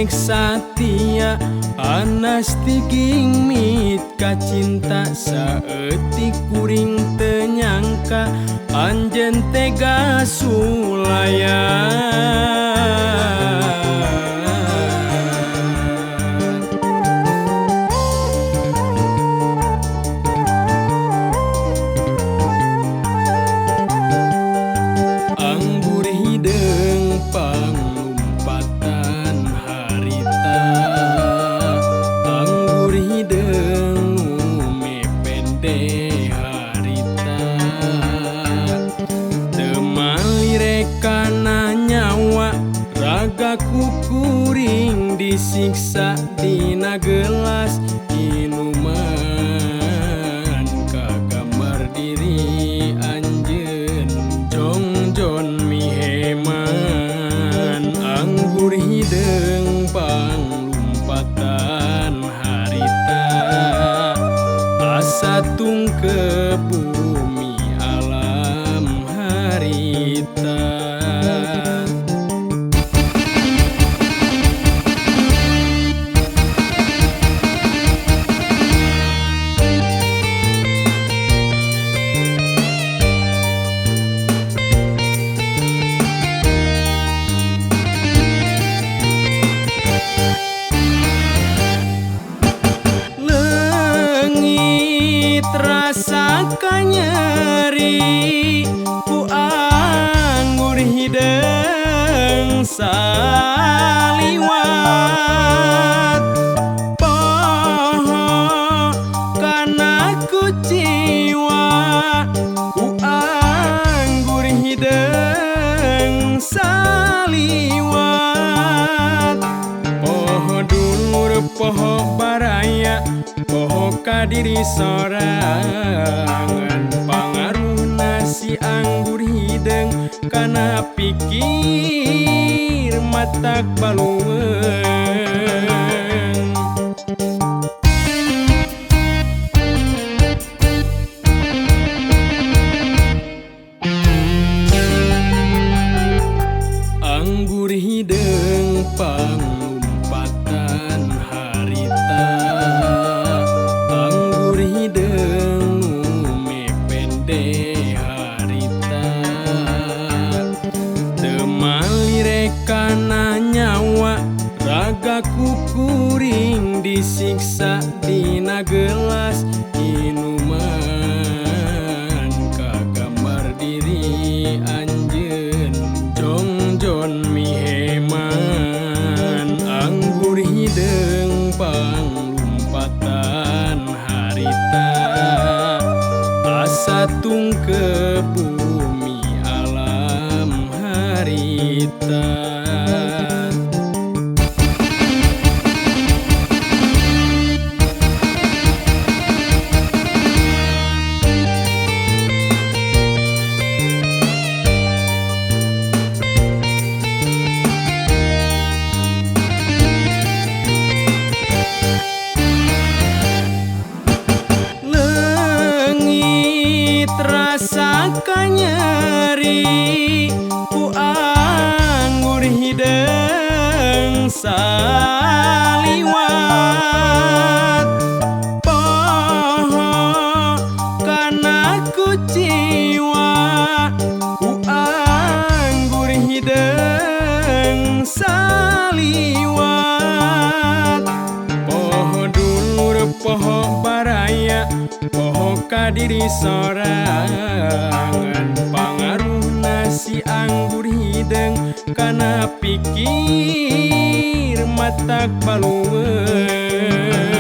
rek satia anas tiging mit kacinta saeutik kuring teu nyangka anjeun tega sulayan. Anggur hideung panglumpatan harita, anggur hideung mepende harita, teu malirek kana nyawa raga kukuring disiksa dina gelas minuman kagambar diri anjeun jongjon miheman. Anggur hideung panglumpatan harita asa tungkep bumi alam harita. Rasa kanyeri ku anggur hideung saliwat, poho kana ku jiwa ku anggur hideung saliwat, poho dulur poho baraya poho kadiri sorangan pangaruhna si anggur hideung kana pikir matak balueung. Anggur hideung panglumpatan harita, anggur hideung mepende harita, teu malirek kana nyawa raga kukuring disiksa dina gelas minuman kagambar diri anjeun jongjon miheman. Anggur hideung panglumpatan harita asa tungkep bumi alam harita. Rasa kanyeri ku anggur hideung saliwat, poho kana ku jiwa ku anggur hideung saliwat, poho dulur poho baraya poho kadiri sorangan pangaruhna si anggur hideung kana pikir matak balueung.